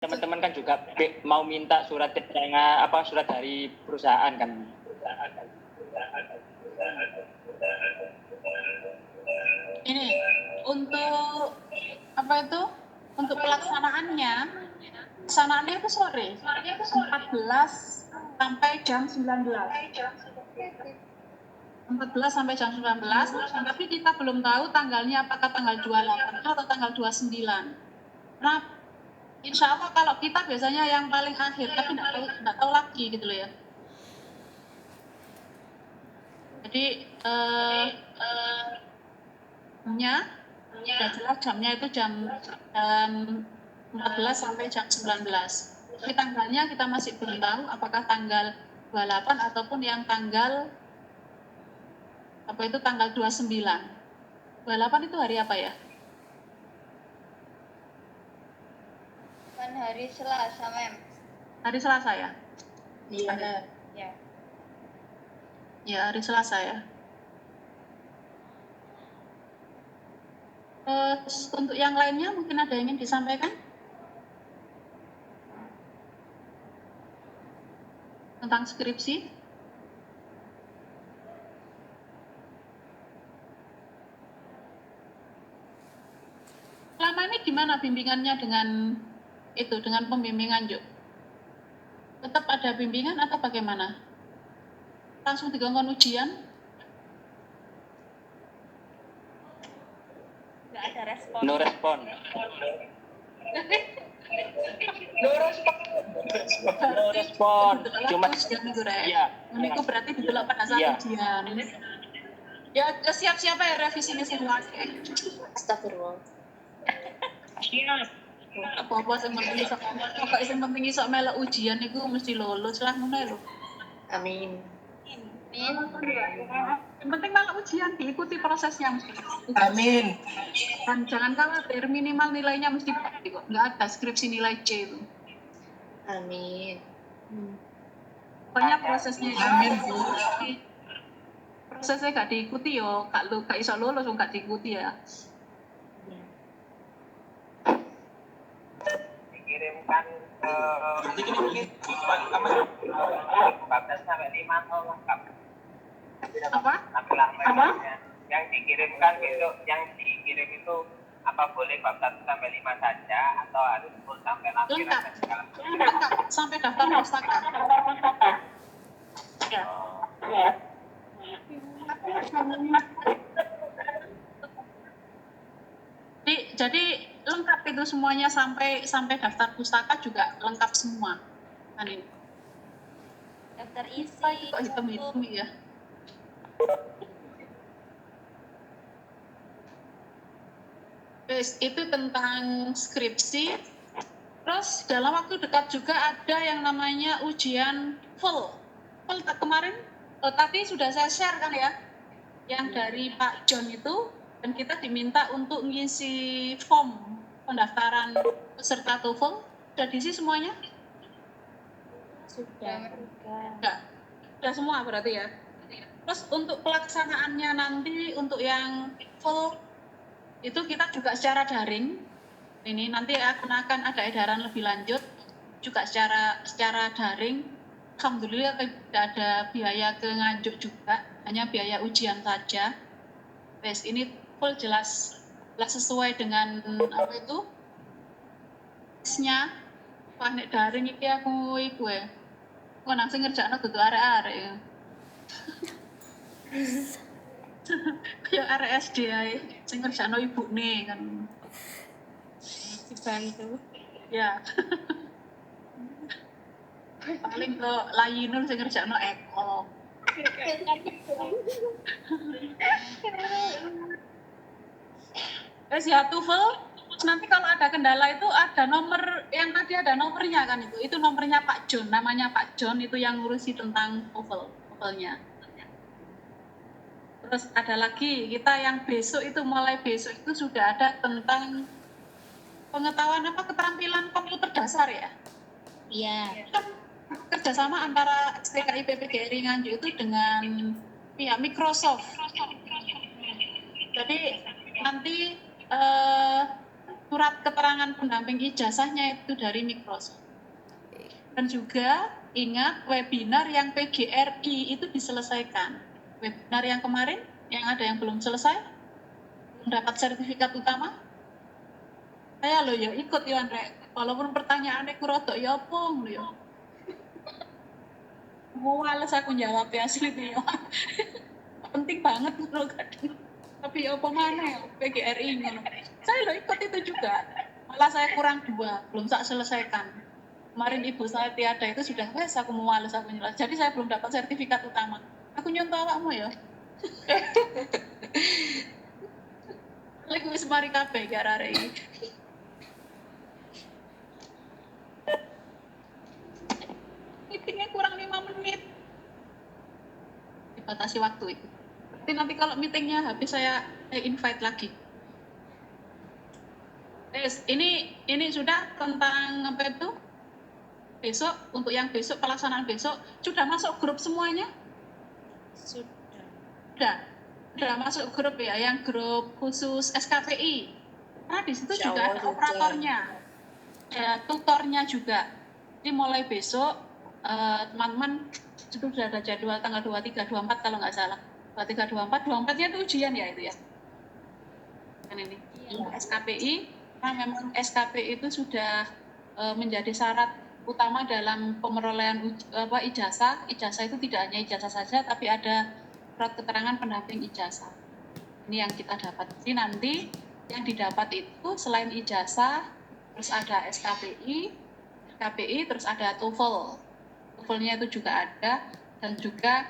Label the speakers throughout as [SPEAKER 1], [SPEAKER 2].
[SPEAKER 1] teman-teman kan juga mau minta surat keterangan surat dari perusahaan kan.
[SPEAKER 2] Ini untuk apa itu? Untuk pelaksanaannya itu sore 14 sampai jam 19. 14 sampai jam 19, tapi kita belum tahu tanggalnya apakah tanggal 28 atau tanggal 29. Nah, insya Allah kalau kita biasanya yang paling akhir, tapi nggak tahu lagi gitu loh ya. Jadi udah jelas jamnya itu jam 14 sampai jam 19. Tapi tanggalnya kita masih belum tahu apakah tanggal 28 ataupun yang tanggal tanggal 29. 28 itu hari apa ya?
[SPEAKER 3] Kan hari Selasa, Mem.
[SPEAKER 2] Hari Selasa ya?
[SPEAKER 3] Iya. Ya.
[SPEAKER 2] Ya, hari Selasa ya. Terus untuk yang lainnya mungkin ada yang ingin disampaikan? Tentang skripsi? Selama ini gimana bimbingannya dengan pembimbingan Juk? Tetap ada bimbingan atau bagaimana? Langsung digangguan ujian?
[SPEAKER 3] Nggak ada respon.
[SPEAKER 1] No respon. No respon. Cuma
[SPEAKER 2] iya. Meniku berarti didelok pada saat ujian. Ya siap-siap ya revisi ini semua.
[SPEAKER 3] Astagfirullah.
[SPEAKER 2] Apa-apa yang penting iso melok ujian itu mesti lulus lah ngono lho.
[SPEAKER 3] Amin.
[SPEAKER 2] Yang penting melok ujian diikuti prosesnya mesti.
[SPEAKER 4] Amin.
[SPEAKER 2] Dan jangan khawatir minimal nilainya mesti kok. Nggak ada skripsi nilai C itu.
[SPEAKER 3] Amin.
[SPEAKER 2] Pokoknya prosesnya
[SPEAKER 4] Amin.
[SPEAKER 2] Prosesnya gak diikuti yo, gak iso lulus gak diikuti ya.
[SPEAKER 5] Dikirimkan mungkin 14 sampai 5 atau lengkap.
[SPEAKER 2] Apa?
[SPEAKER 5] Tampilan yang dikirimkan besok, yang dikirim itu apa boleh bab 1 sampai 5 saja atau harus full sampai lampiran dan segala macam?
[SPEAKER 2] Lengkap sampai daftar pustaka. Ya. Jadi lengkap itu semuanya sampai daftar pustaka juga lengkap semua. Kan ini.
[SPEAKER 3] Daftar isi.
[SPEAKER 2] Kok hitam-hitam ya? Itu tentang skripsi. Terus dalam waktu dekat juga ada yang namanya ujian full kemarin tadi sudah saya share kan ya, yang dari Pak John itu, dan kita diminta untuk ngisi form pendaftaran peserta TOEFL. Sudah diisi semuanya?
[SPEAKER 3] Sudah.
[SPEAKER 2] Sudah semua berarti ya. Terus untuk pelaksanaannya nanti untuk yang full itu kita juga secara daring. Ini nanti akan ada edaran lebih lanjut juga secara daring. Alhamdulillah tidak ada biaya ke Nganjuk juga, hanya biaya ujian saja. Wes ini full jelas sesuai dengan apa itu tesnya. Wah nek daring iki aku iku ya. Kok nang sing ngerjakno dudu arek-arek ya. Kayak arek SD ae sing ngerjakno ibune kan.
[SPEAKER 3] Dibantu.
[SPEAKER 2] Ya. Paling kok layinul sing ngerjakno Eko. Ya TOEFL nanti kalau ada kendala itu ada nomor yang tadi ada nomornya kan itu nomornya Pak John, namanya Pak John itu yang ngurusi tentang TOEFL-nya. Terus ada lagi kita yang mulai besok itu sudah ada tentang pengetahuan keterampilan komputer dasar ya.
[SPEAKER 3] Iya.
[SPEAKER 2] Kerjasama antara STKI PPGRI Nganjuk itu dengan pihak Microsoft. Jadi nanti surat keterangan pendamping ijazahnya itu dari Microsoft. Dan juga ingat webinar yang PGRI itu diselesaikan. Webinar yang kemarin, yang ada yang belum selesai, belum dapat sertifikat utama, saya lo ya ikut ya Andre. Walaupun pertanyaannya kurodok ya pong lo ya. Males aku jawab ya asli tuh ya. Penting banget lo kadang. Tapi apa mana ya PGRI ngono. Saya lo ikut itu juga. Malah saya kurang 2, belum tak selesaikan. Kemarin ibu saya tiada itu sudah wes aku mau males aku nyelas. Jadi saya belum dapat sertifikat utama. Aku nyontoh awakmu ya. Lagi wis mari kabeh iki arek iki. Meetingnya kurang 5 menit. Dibatasi waktu itu. Nanti kalau meetingnya habis saya invite lagi. Ini sudah tentang apa itu? Besok, untuk yang besok, pelaksanaan besok, sudah masuk grup semuanya? Sudah masuk grup ya, yang grup khusus SKPI. Karena di situ juga ada operatornya, ada tutornya juga. Jadi mulai besok, teman-teman sudah ada jadwal tanggal 23, 24 kalau nggak salah. 23, 24, 24-nya itu ujian ya itu ya? Kan ini, SKPI, karena memang SKPI itu sudah menjadi syarat utama dalam pemerolehan ijazah. Ijazah itu tidak hanya ijazah saja, tapi ada surat keterangan pendamping ijazah. Ini yang kita dapat. Jadi nanti yang didapat itu selain ijazah, terus ada SKPI, terus ada TOEFL. TOEFL-nya itu juga ada, dan juga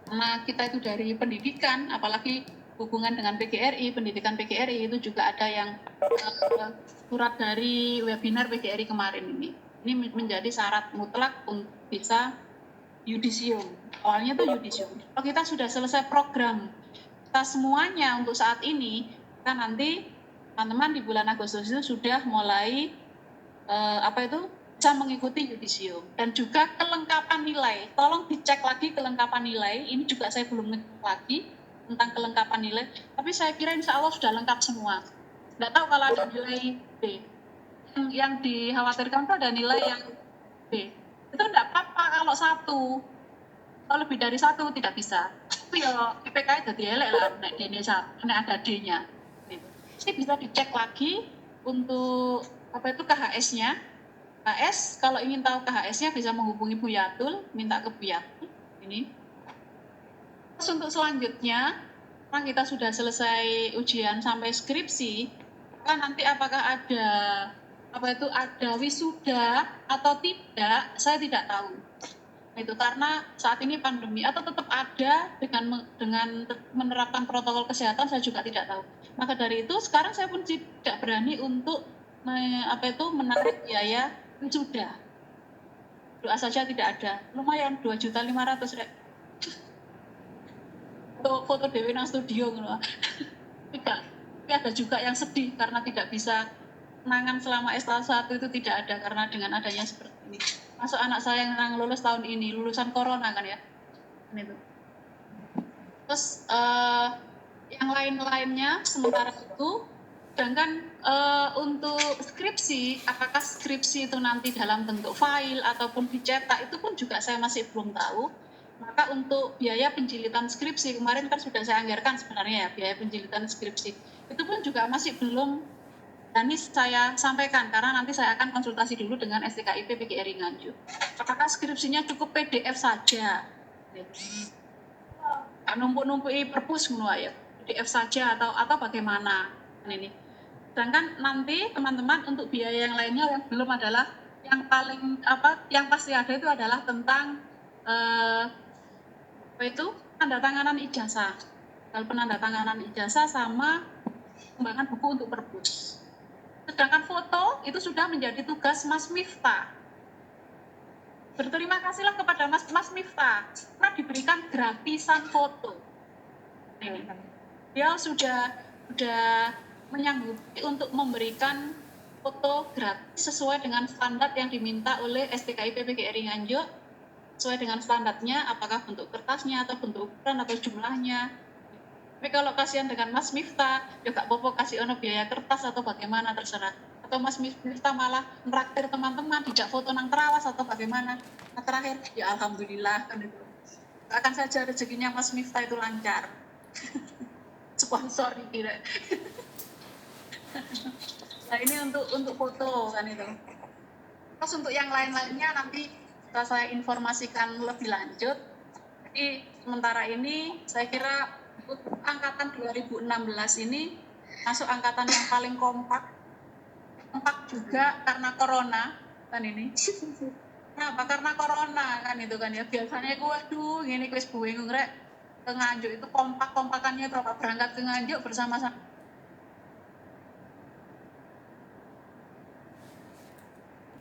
[SPEAKER 2] karena kita itu dari pendidikan, apalagi hubungan dengan PGRI, pendidikan PGRI itu juga ada yang surat dari webinar PGRI kemarin ini. Ini menjadi syarat mutlak untuk bisa yudisium. Awalnya itu yudisium. Kalau kita sudah selesai program kita semuanya untuk saat ini, kita nanti teman-teman di bulan Agustus itu sudah mulai bisa mengikuti yudisium. Dan juga kelengkapan nilai. Tolong dicek lagi kelengkapan nilai. Ini juga saya belum ngecek lagi tentang kelengkapan nilai. Tapi saya kira insya Allah sudah lengkap semua. Nggak tahu kalau ada nilai B. Yang dikhawatirkan itu ada nilai yang B. Itu enggak apa-apa kalau 1. Kalau lebih dari 1 tidak bisa. Tapi ya IPK jadi elek lah nek D-nya nek ada D-nya. Jadi bisa dicek lagi untuk KHS-nya. KHS kalau ingin tahu KHS-nya bisa menghubungi Bu Yatul, minta ke Bu Yatul ini. Terus untuk selanjutnya, karena kita sudah selesai ujian sampai skripsi, maka nanti apakah ada wisuda atau tidak, saya tidak tahu. Itu karena saat ini pandemi atau tetap ada dengan menerapkan protokol kesehatan, saya juga tidak tahu. Maka dari itu sekarang saya pun tidak berani untuk menarik biaya wisuda. Doa saja tidak ada. Lumayan 2.500.000 rek. Foto Dewi nang studio ngono. Tidak. Tapi ada juga yang sedih karena tidak bisa kenangan selama S1 itu tidak ada karena dengan adanya seperti ini. Masuk anak saya yang lulus tahun ini, lulusan corona kan ya. Itu. Terus yang lain-lainnya sementara itu, sedangkan untuk skripsi, apakah skripsi itu nanti dalam bentuk file ataupun dicetak, itu pun juga saya masih belum tahu. Maka untuk biaya penjilitan skripsi, kemarin kan sudah saya anggarkan sebenarnya ya, biaya penjilitan skripsi. Itu pun juga masih belum ini saya sampaikan, karena nanti saya akan konsultasi dulu dengan STKIP PGRI Nganjuk. Apakah skripsinya cukup PDF saja? Numpuk-numpuki perpus ngono ya, PDF saja atau bagaimana? Ini. Sedangkan nanti teman-teman untuk biaya yang lainnya yang belum adalah yang paling yang pasti ada itu adalah tentang penandatanganan ijazah. Kalau penandatanganan ijazah sama pengembangan buku untuk perpus. Sedangkan foto itu sudah menjadi tugas Mas Miftah. Berterima kasihlah kepada Mas Miftah karena diberikan gratisan foto. Dia sudah menyanggupi untuk memberikan foto gratis sesuai dengan standar yang diminta oleh STKIP PGRI Nganjuk, sesuai dengan standarnya, apakah bentuk kertasnya atau bentuk ukuran atau jumlahnya. Tapi kalau kasihan dengan Mas Miftah, ya gak apa-apa kasih ono biaya kertas atau bagaimana terserah. Atau Mas Miftah malah meraktir teman-teman, dijak foto nang terawas atau bagaimana. Nah terakhir, ya alhamdulillah kan itu. Akan saja rezekinya Mas Miftah itu lancar. Sponsor tidak. Nah ini untuk foto kan itu. Terus untuk yang lain-lainnya nanti setelah saya informasikan lebih lanjut. Jadi sementara ini saya kira untuk angkatan 2016 ini masuk angkatan yang paling kompak juga karena corona kan ini. Kenapa? Karena corona kan itu kan ya. Biasanya gue waduh gini kuis bingung rek ke Nganjuk itu kompak-kompakannya berapa berangkat ke Nganjuk bersama-sama